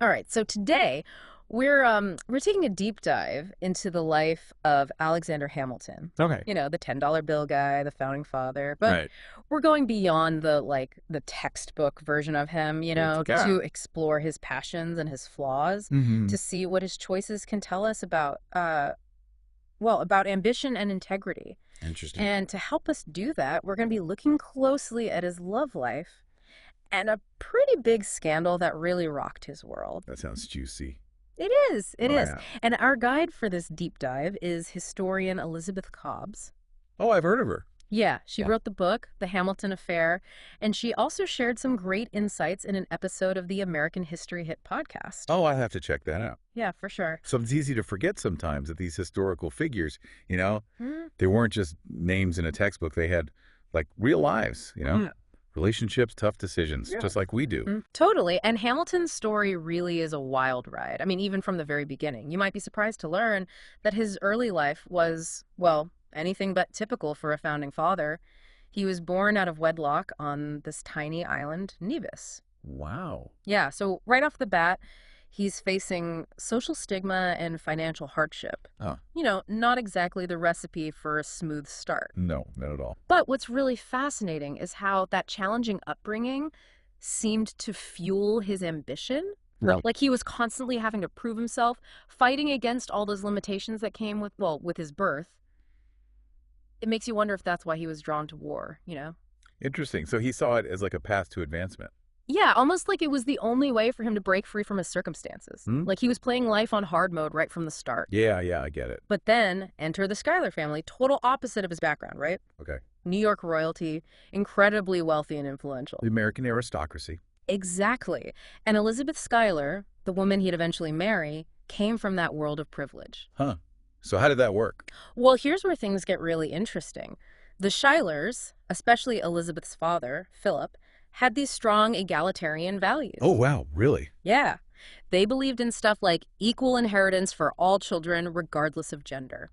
All right, so today we're taking a deep dive into the life of Alexander Hamilton. Okay. You know, the $10 bill guy, the founding father, but Right. we're going beyond the textbook version of him, Yeah. to explore his passions and his flaws, Hmm. to see what his choices can tell us about about ambition and integrity. Interesting. And to help us do that, we're going to be looking closely at his love life and a pretty big scandal that really rocked his world. That sounds juicy. It is. It Oh, is. yeah. And our guide for this deep dive is historian Elizabeth Cobbs. Oh, I've heard of her. Yeah, she Yeah. wrote the book, The Hamilton Affair, and she also shared some great insights in an episode of the American History Hit podcast. Oh, I have to check that out. Yeah, for sure. So it's easy to forget sometimes that these historical figures, Hmm? they weren't just names in a textbook. They had like real lives, Yeah. relationships, tough decisions, Yeah. just like we do. Totally. And Hamilton's story really is a wild ride. I mean, even from the very beginning. You might be surprised to learn that his early life was, well, anything but typical for a founding father. He was born out of wedlock on this tiny island, Nevis. Wow. Yeah, so right off the bat, he's facing social stigma and financial hardship. Oh, Not exactly the recipe for a smooth start. no, not at all. But what's really fascinating is how that challenging upbringing seemed to fuel his ambition. Right. Like he was constantly having to prove himself, fighting against all those limitations that came with his birth. It makes you wonder if that's why he was drawn to war. Interesting. So he saw it as like a path to advancement. Yeah, almost like it was the only way for him to break free from his circumstances. Hmm? Like he was playing life on hard mode right from the start. Yeah, I get it. But then enter the Schuyler family, total opposite of his background, right? Okay. New York royalty, incredibly wealthy and influential. The American aristocracy. Exactly. And Elizabeth Schuyler, the woman he'd eventually marry, came from that world of privilege. Huh. So how did that work? Well, here's where things get really interesting. The Schuylers, especially Elizabeth's father, Philip, had these strong egalitarian values. Oh, wow. Really? Yeah. They believed in stuff like equal inheritance for all children, regardless of gender.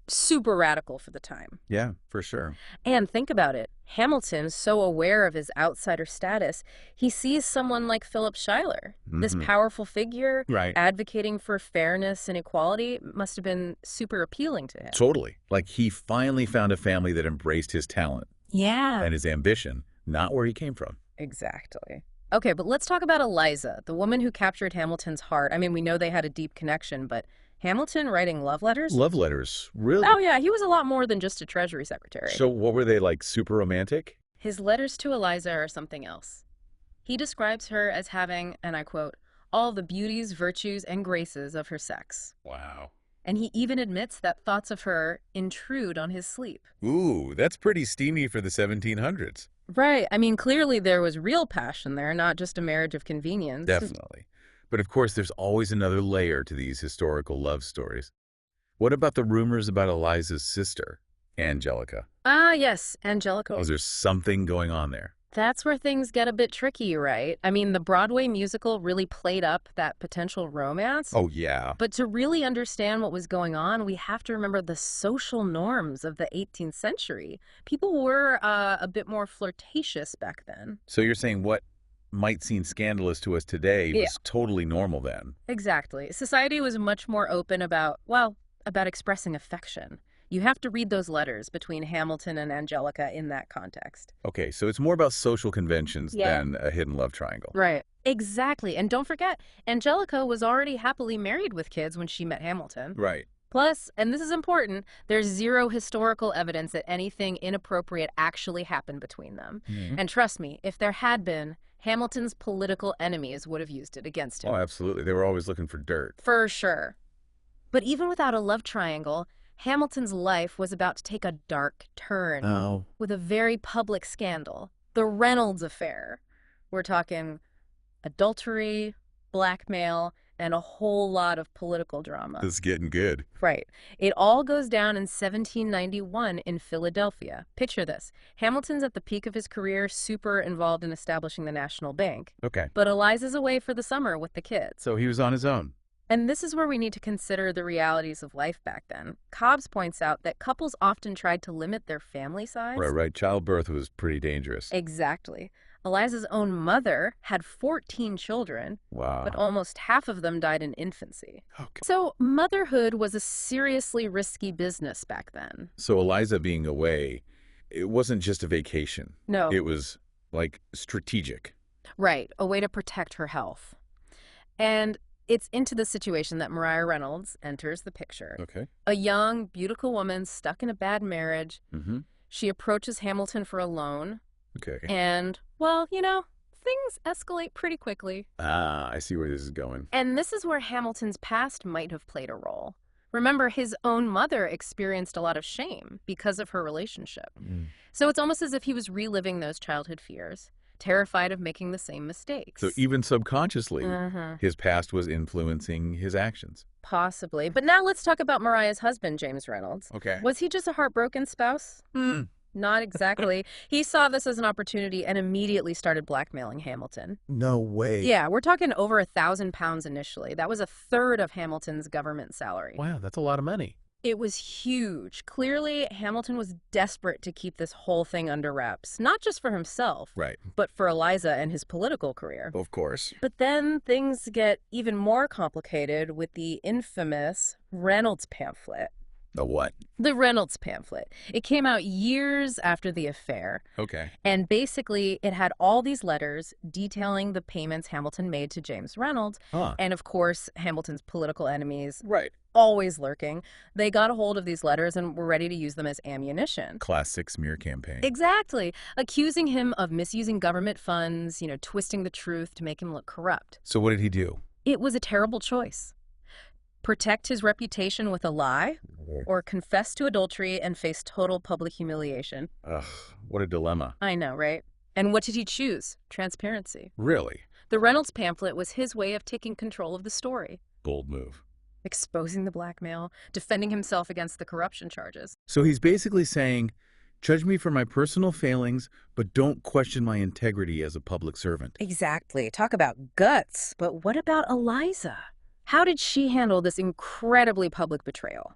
Super radical for the time. Yeah, for sure. And think about it. Hamilton, so aware of his outsider status, he sees someone like Philip Schuyler, this Mhm. powerful figure Right. advocating for fairness and equality, must have been super appealing to him. Totally. Like he finally found a family that embraced his talent Yeah. and his ambition, not where he came from. Exactly. Okay, but let's talk about Eliza, the woman who captured Hamilton's heart. I mean, we know they had a deep connection, but Hamilton writing love letters? Love letters. Really? Oh, yeah, he was a lot more than just a treasury secretary. So what were they like, super romantic? His letters to Eliza are something else. He describes her as having, and I quote, all the beauties, virtues, and graces of her sex. Wow. And he even admits that thoughts of her intrude on his sleep. Ooh, that's pretty steamy for the 1700s. Right. I mean, clearly there was real passion there, not just a marriage of convenience. Definitely. But of course, there's always another layer to these historical love stories. What about the rumors about Eliza's sister, Angelica? Ah, yes, Angelica. Was there something going on there? That's where things get a bit tricky, right? I mean, the Broadway musical really played up that potential romance. Oh, yeah. But to really understand what was going on, we have to remember the social norms of the 18th century. People were a bit more flirtatious back then. So you're saying what might seem scandalous to us today Yeah. was totally normal then? Exactly. Society was much more open about expressing affection. You have to read those letters between Hamilton and Angelica in that context. Okay, so it's more about social conventions Yeah. than a hidden love triangle. Right. Exactly. And don't forget, Angelica was already happily married with kids when she met Hamilton. Right. Plus, and this is important, there's zero historical evidence that anything inappropriate actually happened between them. Mhm. And trust me, if there had been, Hamilton's political enemies would have used it against him. Oh, absolutely. They were always looking for dirt. For sure. But even without a love triangle, Hamilton's life was about to take a dark turn Oh. with a very public scandal, the Reynolds affair. We're talking adultery, blackmail, and a whole lot of political drama. This is getting good. Right. It all goes down in 1791 in Philadelphia. Picture this. Hamilton's at the peak of his career, super involved in establishing the National Bank. Okay. But Eliza's away for the summer with the kids. So he was on his own. And this is where we need to consider the realities of life back then. Cobbs points out that couples often tried to limit their family size. Right. Childbirth was pretty dangerous. Exactly. Eliza's own mother had 14 children, but Wow. almost half of them died in infancy. Okay. So motherhood was a seriously risky business back then. So Eliza being away, it wasn't just a vacation. No, It was, like, strategic. right, a way to protect her health. And it's into this situation that Maria Reynolds enters the picture. Okay. A young, beautiful woman stuck in a bad marriage. Mm-hmm. She approaches Hamilton for a loan. Okay. And, well, things escalate pretty quickly. Ah, I see where this is going. And this is where Hamilton's past might have played a role. Remember, his own mother experienced a lot of shame because of her relationship. Mm. So it's almost as if he was reliving those childhood fears, terrified of making the same mistakes. So even subconsciously, Uh-huh. his past was influencing his actions. Possibly. But now let's talk about Mariah's husband, James Reynolds. Okay. Was he just a heartbroken spouse? Not exactly. He saw this as an opportunity and immediately started blackmailing Hamilton. No way. Yeah, we're talking over £1,000 initially. That was a third of Hamilton's government salary. Wow, that's a lot of money. It was huge. Clearly, Hamilton was desperate to keep this whole thing under wraps, not just for himself, Right. but for Eliza and his political career. Of course. But then things get even more complicated with the infamous Reynolds pamphlet. The what? The Reynolds pamphlet. It came out years after the affair. Okay. And basically, it had all these letters detailing the payments Hamilton made to James Reynolds. Huh. And of course, Hamilton's political enemies, Right. always lurking, they got a hold of these letters and were ready to use them as ammunition. Classic smear campaign. Exactly. Accusing him of misusing government funds, twisting the truth to make him look corrupt. So what did he do? It was a terrible choice. Protect his reputation with a lie, or confess to adultery and face total public humiliation. Ugh, what a dilemma. I know, right? And what did he choose? Transparency. Really? The Reynolds pamphlet was his way of taking control of the story, Bold move. exposing the blackmail, defending himself against the corruption charges. So he's basically saying, judge me for my personal failings, but don't question my integrity as a public servant. Exactly. Talk about guts. But what about Eliza? How did she handle this incredibly public betrayal?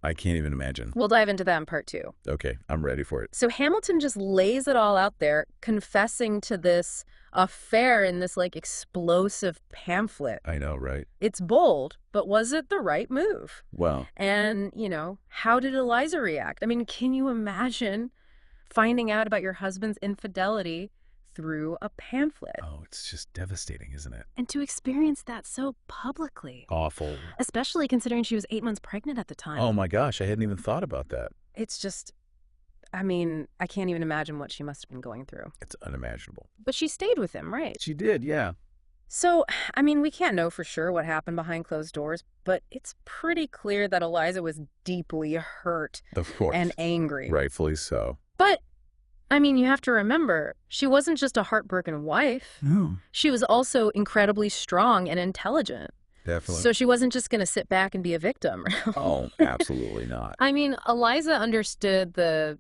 I can't even imagine. We'll dive into that in part 2. Okay, I'm ready for it. So Hamilton just lays it all out there, confessing to this affair in this explosive pamphlet. I know, right? It's bold, but was it the right move? Well, And, how did Eliza react? I mean, can you imagine finding out about your husband's infidelity through a pamphlet? oh, it's just devastating, isn't it? And to experience that so publicly, Awful. especially considering she was 8 months pregnant at the time. Oh my gosh, I hadn't even thought about that. It's just, I can't even imagine what she must have been going through. It's unimaginable. But she stayed with him, right? She did, yeah. So, we can't know for sure what happened behind closed doors, but it's pretty clear that Eliza was deeply hurt Of course. and angry. Rightfully so. But, you have to remember, she wasn't just a heartbroken wife. No. She was also incredibly strong and intelligent. Definitely. So she wasn't just going to sit back and be a victim. Oh, absolutely not. Eliza understood the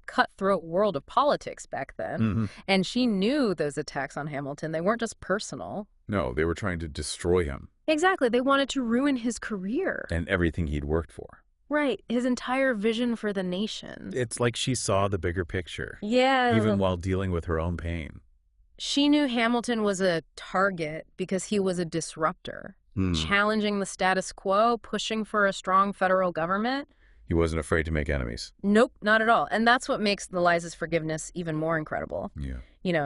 cutthroat world of politics back then, Mhm. and she knew those attacks on Hamilton, they weren't just personal. No, they were trying to destroy him Exactly, they wanted to ruin his career. and everything he'd worked for. Right, his entire vision for the nation. It's like she saw the bigger picture, Yeah. even while dealing with her own pain. She knew Hamilton was a target because he was a disruptor, challenging the status quo, pushing for a strong federal government. He wasn't afraid to make enemies. Nope, not at all. And that's what makes Eliza's forgiveness even more incredible. Yeah.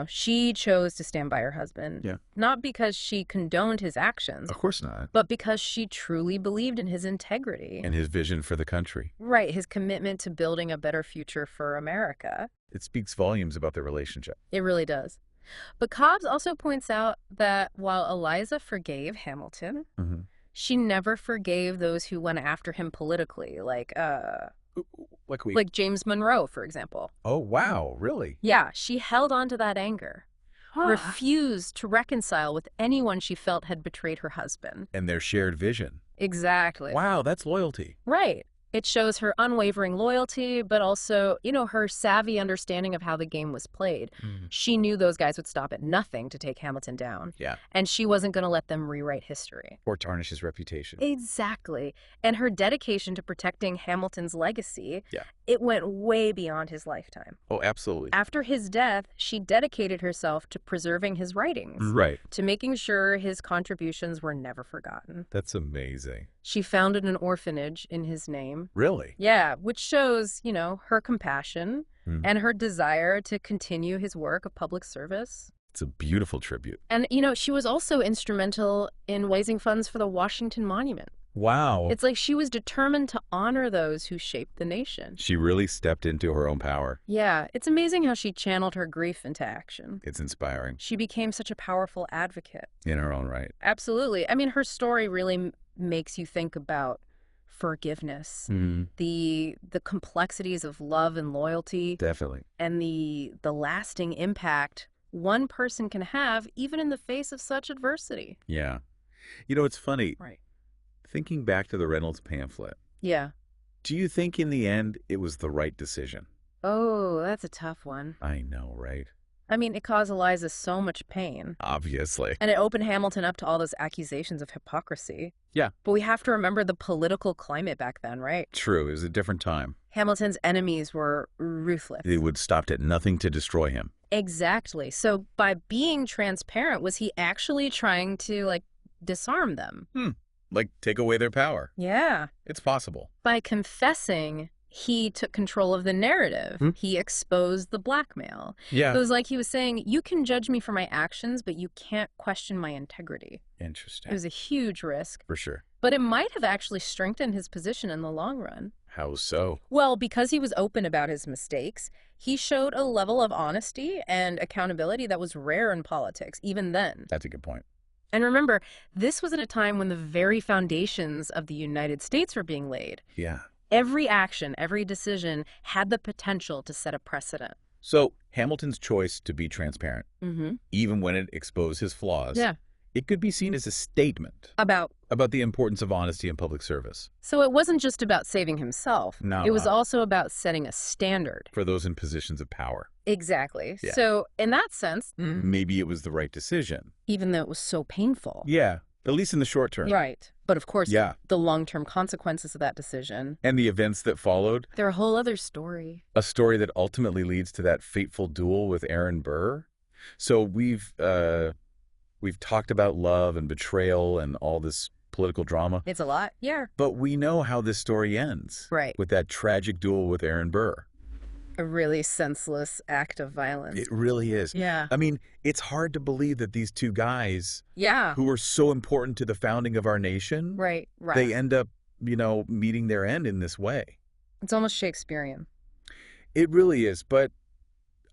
She chose to stand by her husband. Yeah. Not because she condoned his actions, Of course not. but because she truly believed in his integrity. And his vision for the country. Right, his commitment to building a better future for America. It speaks volumes about their relationship. It really does. But Cobbs also points out that while Eliza forgave Hamilton, Mhm. she never forgave those who went after him politically, like James Monroe, for example. Oh, wow, really? Yeah, she held on to that anger, refused to reconcile with anyone she felt had betrayed her husband. And their shared vision. Exactly. Wow, that's loyalty. Right. It shows her unwavering loyalty, but also, her savvy understanding of how the game was played. Mm. She knew those guys would stop at nothing to take Hamilton down. Yeah. And she wasn't going to let them rewrite history. Or tarnish his reputation. Exactly. And her dedication to protecting Hamilton's legacy, it went way beyond his lifetime. Oh, absolutely. After his death, she dedicated herself to preserving his writings. Right. To making sure his contributions were never forgotten. That's amazing. She founded an orphanage in his name. Really? Yeah, which shows, her compassion and her desire to continue his work of public service. It's a beautiful tribute. And, she was also instrumental in raising funds for the Washington Monument. Wow. It's like she was determined to honor those who shaped the nation. She really stepped into her own power. Yeah, it's amazing how she channeled her grief into action. It's inspiring. She became such a powerful advocate. In her own right. Absolutely. I mean, her story really makes you think about forgiveness, the complexities of love and loyalty. Definitely. And the lasting impact one person can have even in the face of such adversity. Yeah. It's funny. Right. Thinking back to the Reynolds pamphlet. Yeah. Do you think in the end it was the right decision? Oh, that's a tough one. I know, right? I mean, it caused Eliza so much pain. Obviously. And it opened Hamilton up to all those accusations of hypocrisy. Yeah. But we have to remember the political climate back then, right? True. It was a different time. Hamilton's enemies were ruthless. They would stop at nothing to destroy him. Exactly. So by being transparent, was he actually trying to, disarm them? Like, take away their power. Yeah. It's possible. By confessing, he took control of the narrative. He exposed the blackmail. Yeah. It was like he was saying, you can judge me for my actions, but you can't question my integrity. Interesting. It was a huge risk. For sure. But it might have actually strengthened his position in the long run. How so? Well, because he was open about his mistakes, he showed a level of honesty and accountability that was rare in politics, even then. That's a good point. And remember, this was at a time when the very foundations of the United States were being laid. Yeah. Every action, every decision had the potential to set a precedent. So Hamilton's choice to be transparent, even when it exposed his flaws, it could be seen as a statement About the importance of honesty in public service. So it wasn't just about saving himself. No. It was also about setting a standard. For those in positions of power. Exactly. Yeah. So in that sense, Maybe it was the right decision. even though it was so painful. Yeah. At least in the short term. Right. But of course, Yeah. the long-term consequences of that decision, And the events that followed. they're a whole other story. A story that ultimately leads to that fateful duel with Aaron Burr. So we've talked about love and betrayal and all this political drama. It's a lot. Yeah. But we know how this story ends. Right. With that tragic duel with Aaron Burr. A really senseless act of violence. It really is. Yeah. I mean, it's hard to believe that these two guys Yeah. who were so important to the founding of our nation, Right. Right. they end up, meeting their end in this way. It's almost Shakespearean. It really is. But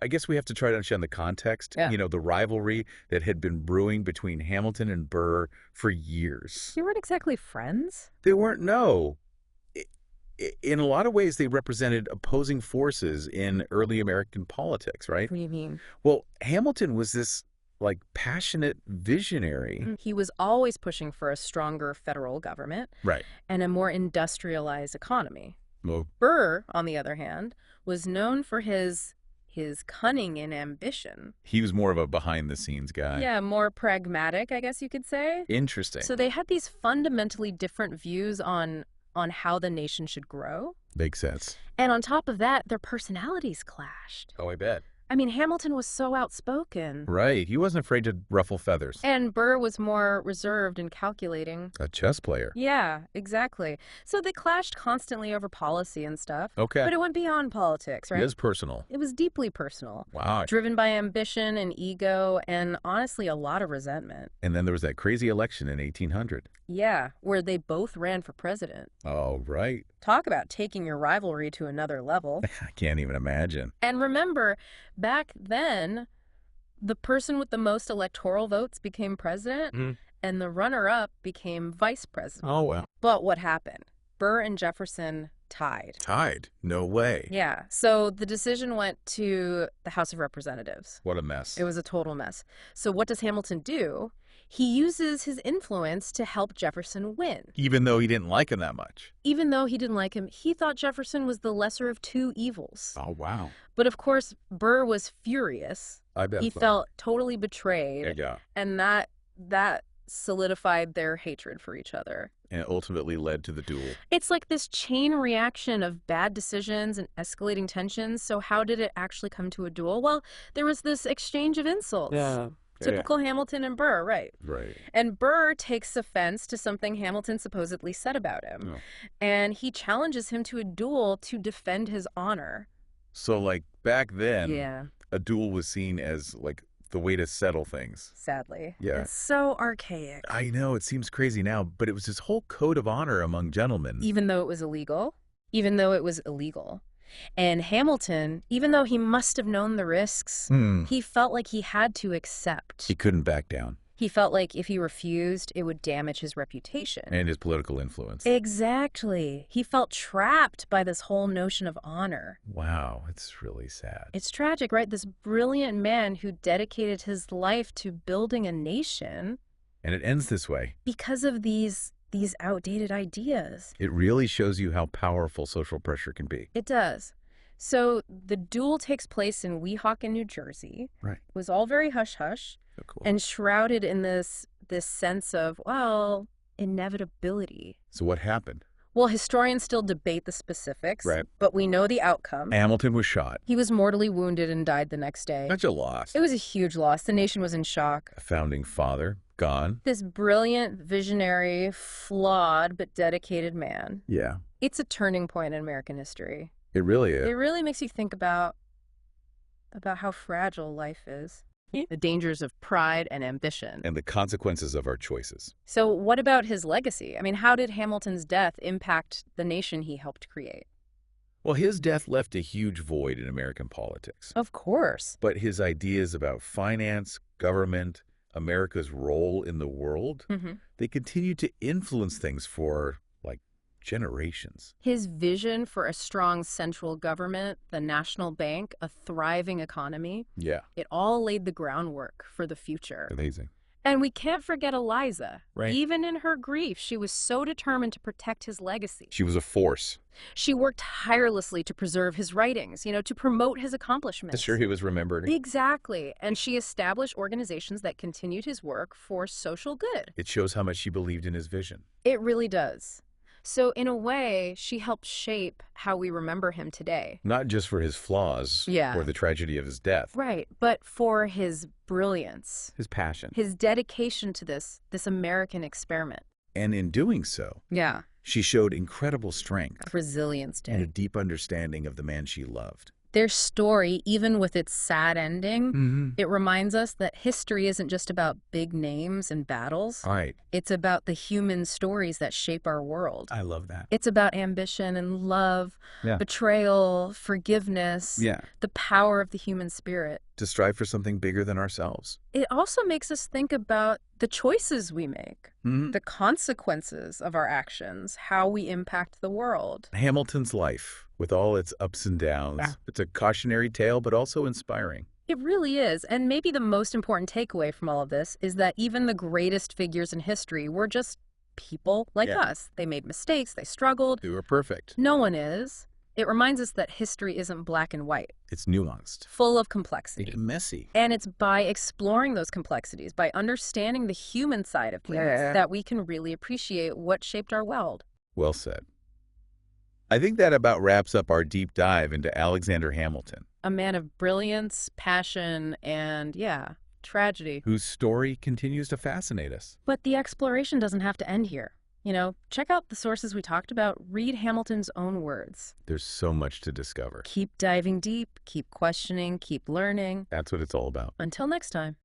I guess we have to try to understand the context, Yeah. The rivalry that had been brewing between Hamilton and Burr for years. You weren't exactly friends. They weren't, no. In a lot of ways, they represented opposing forces in early American politics, right? What do you mean? Well, Hamilton was this, passionate visionary. He was always pushing for a stronger federal government Right. and a more industrialized economy. Well, Burr, on the other hand, was known for his cunning and ambition. he was more of a behind-the-scenes guy. Yeah, more pragmatic, I guess you could say. Interesting. So they had these fundamentally different views on how the nation should grow. Makes sense. And on top of that, their personalities clashed. Oh, I bet. I mean, Hamilton was so outspoken. Right. He wasn't afraid to ruffle feathers. And Burr was more reserved and calculating. A chess player. Yeah, exactly. So they clashed constantly over policy and stuff. Okay. But it went beyond politics, right? It is personal. It was deeply personal. Wow. Driven by ambition and ego and honestly a lot of resentment. And then there was that crazy election in 1800. Yeah, where they both ran for president. Oh, right. Talk about taking your rivalry to another level. I can't even imagine. And remember, back then, the person with the most electoral votes became president, and the runner-up became vice president. Oh, well. But what happened? Burr and Jefferson tied. Tied? No way. Yeah, so the decision went to the House of Representatives. What a mess. It was a total mess. So what does Hamilton do? He uses his influence to help Jefferson win. Even though he didn't like him that much. Even though he didn't like him, he thought Jefferson was the lesser of two evils. Oh, wow. But of course, Burr was furious. I bet He so. felt totally betrayed. Yeah. And that solidified their hatred for each other. And it ultimately led to the duel. It's like this chain reaction of bad decisions and escalating tensions. So how did it actually come to a duel? Well, there was this exchange of insults. Yeah. Typical Hamilton and Burr, right? Right. And Burr takes offense to something Hamilton supposedly said about him. Oh. And he challenges him to a duel to defend his honor. So, like, back then, Yeah, a duel was seen as, like, the way to settle things. sadly. Yeah. It's so archaic. I know, it seems crazy now, but it was this whole code of honor among gentlemen. Even though it was illegal. And Hamilton, even though he must have known the risks, he felt like he had to accept. He couldn't back down. He felt like if he refused, it would damage his reputation. And his political influence. Exactly. He felt trapped by this whole notion of honor. Wow, it's really sad. It's tragic, right? This brilliant man who dedicated his life to building a nation. And it ends this way. Because of these outdated ideas. It really shows you how powerful social pressure can be. It does. So the duel takes place in Weehawken, New Jersey. Right. It was all very hush-hush. So cool. And shrouded in this sense of, well, inevitability. So what happened? Well, historians still debate the specifics, Right. But we know the outcome. Hamilton was shot. He was mortally wounded and died the next day. Such a loss. It was a huge loss. The nation was in shock. A founding father, gone. This brilliant, visionary, flawed, but dedicated man. Yeah. It's a turning point in American history. It really is. It really makes you think about how fragile life is. The dangers of pride and ambition. And the consequences of our choices. So what about his legacy? I mean, how did Hamilton's death impact the nation he helped create? Well, his death left a huge void in American politics. Of course. But his ideas about finance, government, America's role in the world, they continue to influence things for, like, generations. His vision for a strong central government, the national bank, a thriving economy, Yeah. it all laid the groundwork for the future. Amazing. And we can't forget Eliza. Right. Even in her grief, she was so determined to protect his legacy. She was a force. She worked tirelessly to preserve his writings, to promote his accomplishments. Sure, he was remembered. Exactly. And she established organizations that continued his work for social good. It shows how much she believed in his vision. It really does. So in a way, she helped shape how we remember him today. Not just for his flaws or the tragedy of his death. Right, but for his brilliance, His passion. his dedication to this American experiment. And in doing so, Yeah. she showed incredible strength Resilience and a Day. deep understanding of the man she loved. Their story, even with its sad ending, it reminds us that history isn't just about big names and battles. All right. It's about the human stories that shape our world. I love that. It's about ambition and love, betrayal, forgiveness, the power of the human spirit. To strive for something bigger than ourselves. It also makes us think about the choices we make, the consequences of our actions, how we impact the world. Hamilton's life, with all its ups and downs, it's a cautionary tale, but also inspiring. It really is. And maybe the most important takeaway from all of this is that even the greatest figures in history were just people like us. They made mistakes. They struggled. They were perfect. No one is. It reminds us that history isn't black and white. It's nuanced. Full of complexity. It's messy. And it's by exploring those complexities, by understanding the human side of things, that we can really appreciate what shaped our world. Well said. I think that about wraps up our deep dive into Alexander Hamilton. A man of brilliance, passion, and, tragedy. Whose story continues to fascinate us. But the exploration doesn't have to end here. Check out the sources we talked about. Read Hamilton's own words. There's so much to discover. Keep diving deep, keep questioning, keep learning. That's what it's all about. Until next time.